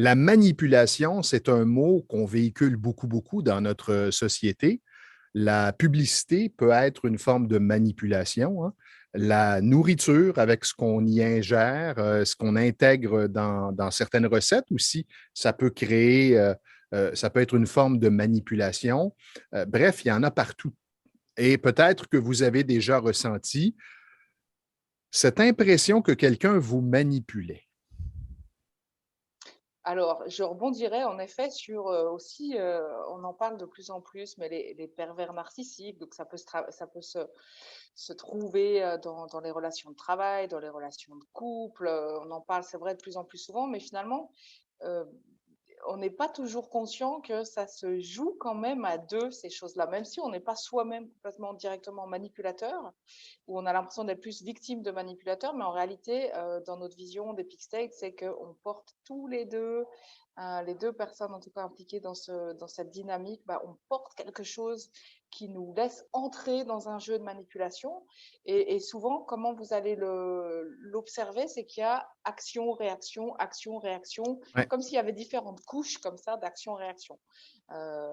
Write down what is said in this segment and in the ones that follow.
La manipulation, c'est un mot qu'on véhicule beaucoup, beaucoup dans notre société. La publicité peut être une forme de manipulation, hein. La nourriture, avec ce qu'on y ingère, ce qu'on intègre dans certaines recettes aussi, ça peut créer, ça peut être une forme de manipulation. Bref, il y en a partout. Et peut-être que vous avez déjà ressenti cette impression que quelqu'un vous manipulait. Alors, je rebondirais en effet sur aussi, on en parle de plus en plus, mais les pervers narcissiques, donc ça peut se trouver dans les relations de travail, dans les relations de couple. On en parle, c'est vrai, de plus en plus souvent, mais finalement, euh, on n'est pas toujours conscient que ça se joue quand même à deux, ces choses-là, même si on n'est pas soi-même complètement directement manipulateur, où on a l'impression d'être plus victime de manipulateurs, mais en réalité, dans notre vision des Peak State, c'est qu'on porte tous les deux personnes en tout cas impliquées dans cette dynamique, bah, on porte quelque chose qui nous laisse entrer dans un jeu de manipulation. Et souvent, comment vous allez l'observer, c'est qu'il y a action, réaction, Ouais. comme s'il y avait différentes couches comme ça d'action-réaction. Euh,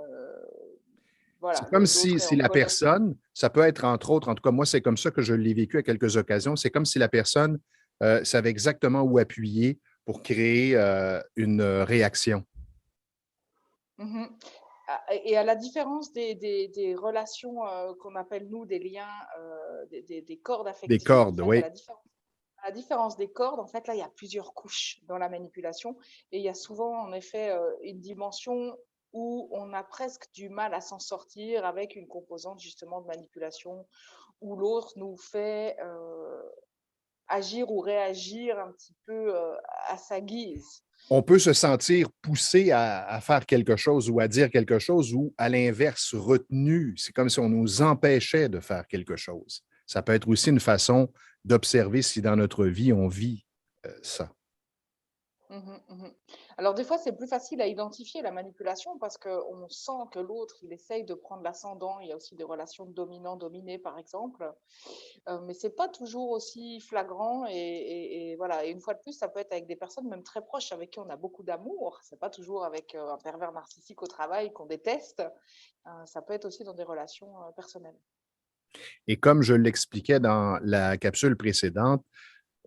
C'est voilà, comme l'autre est si en la colère. personne, ça peut être entre autres, en tout cas moi c'est comme ça que je l'ai vécu à quelques occasions, c'est comme si la personne savait exactement où appuyer pour créer une réaction. Mhm. Et à la différence des relations qu'on appelle, nous, des liens, des cordes Des affectives, en cordes, fait, oui. à la différence des cordes, en fait, là, il y a plusieurs couches dans la manipulation. Et il y a souvent, en effet, une dimension où on a presque du mal à s'en sortir avec une composante, justement, de manipulation, où l'autre nous fait agir ou réagir un petit peu à sa guise. On peut se sentir poussé à faire quelque chose ou à dire quelque chose ou à l'inverse, retenu. C'est comme si on nous empêchait de faire quelque chose. Ça peut être aussi une façon d'observer si dans notre vie on vit ça. Mhm, mhm. Alors des fois, c'est plus facile à identifier la manipulation parce qu'on sent que l'autre, il essaye de prendre l'ascendant. Il y a aussi des relations de dominant-dominé, par exemple. Mais c'est pas toujours aussi flagrant. Et voilà. Et une fois de plus, ça peut être avec des personnes même très proches avec qui on a beaucoup d'amour. C'est pas toujours avec un pervers narcissique au travail qu'on déteste. Ça peut être aussi dans des relations personnelles. Et comme je l'expliquais dans la capsule précédente,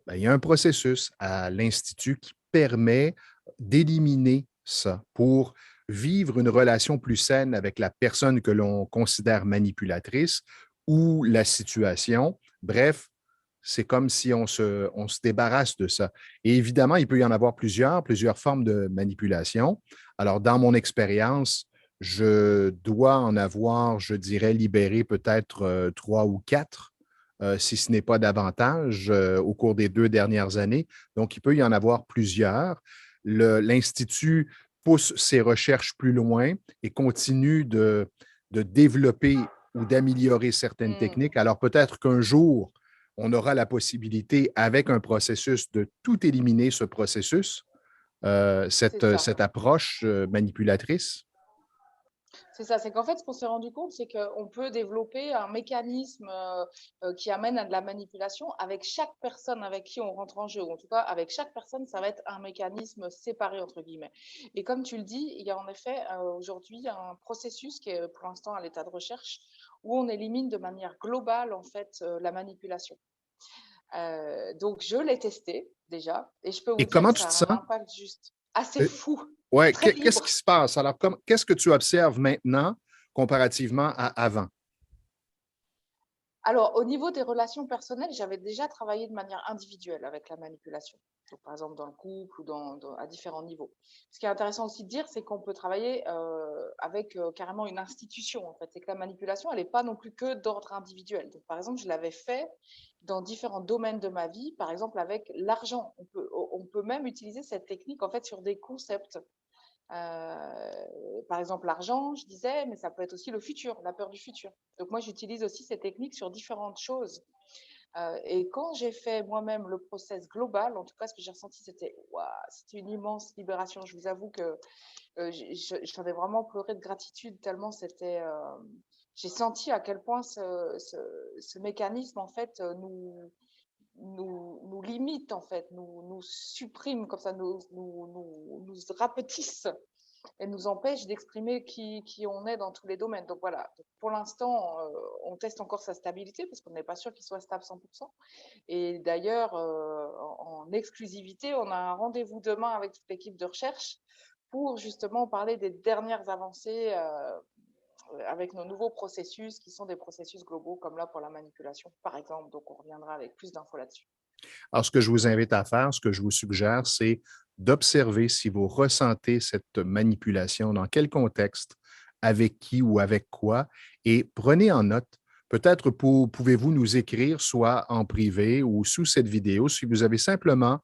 ben, il y a un processus à l'Institut qui permet d'éliminer ça pour vivre une relation plus saine avec la personne que l'on considère manipulatrice ou la situation. Bref, c'est comme si on se débarrasse de ça. Et évidemment, il peut y en avoir plusieurs formes de manipulation. Alors, dans mon expérience, je dois en avoir, je dirais, libéré peut-être trois ou quatre, si ce n'est pas davantage, au cours des 2 dernières années. Donc, il peut y en avoir plusieurs. L'Institut pousse ses recherches plus loin et continue de développer ou d'améliorer certaines Mm, techniques. Alors, peut-être qu'un jour, on aura la possibilité, avec un processus, de tout éliminer, ce processus, c'est ça. cette approche manipulatrice. C'est ça, c'est qu'en fait, ce qu'on s'est rendu compte, c'est qu'on peut développer un mécanisme qui amène à de la manipulation avec chaque personne avec qui on rentre en jeu. Ou en tout cas, avec chaque personne, ça va être un mécanisme séparé, entre guillemets. Et comme tu le dis, il y a en effet aujourd'hui un processus qui est pour l'instant à l'état de recherche où on élimine de manière globale, en fait, la manipulation. Donc, je l'ai testé déjà et je peux vous Et dire comment que tu ça te a un sens? impact juste assez Euh, fou, ouais, très qu'est-ce libre. qui se passe? Alors, qu'est-ce que tu observes maintenant comparativement à avant? Alors, au niveau des relations personnelles, j'avais déjà travaillé de manière individuelle avec la manipulation. Donc, par exemple, dans le couple ou à différents niveaux. Ce qui est intéressant aussi de dire, c'est qu'on peut travailler avec carrément une institution, en fait. C'est que la manipulation, elle n'est pas non plus que d'ordre individuel. Donc, par exemple, je l'avais fait dans différents domaines de ma vie, par exemple avec l'argent. On peut même utiliser cette technique, en fait, sur des concepts. Par exemple, l'argent, je disais, mais ça peut être aussi le futur, la peur du futur. Donc moi, j'utilise aussi ces techniques sur différentes choses. Et quand j'ai fait moi-même le process global, en tout cas, ce que j'ai ressenti, c'était waouh, c'était une immense libération. Je vous avoue que j'en ai vraiment pleuré de gratitude tellement c'était. J'ai senti à quel point ce mécanisme, en fait, nous limitent, en fait, nous suppriment comme ça, nous rapetissent et nous empêchent d'exprimer qui on est dans tous les domaines. Donc voilà, donc pour l'instant, on teste encore sa stabilité parce qu'on n'est pas sûr qu'il soit stable 100. Et d'ailleurs, en exclusivité, on a un rendez-vous demain avec toute l'équipe de recherche pour justement parler des dernières avancées avec nos nouveaux processus qui sont des processus globaux comme là pour la manipulation, par exemple. Donc, on reviendra avec plus d'infos là-dessus. Alors, ce que je vous invite à faire, ce que je vous suggère, c'est d'observer si vous ressentez cette manipulation, dans quel contexte, avec qui ou avec quoi, et prenez en note. Peut-être pouvez-vous nous écrire, soit en privé ou sous cette vidéo, si vous avez simplement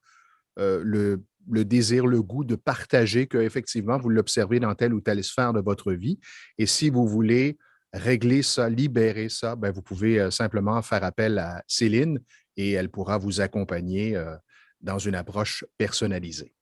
le désir, le goût de partager qu'effectivement, vous l'observez dans telle ou telle sphère de votre vie. Et si vous voulez régler ça, libérer ça, ben, vous pouvez simplement faire appel à Céline et elle pourra vous accompagner dans une approche personnalisée.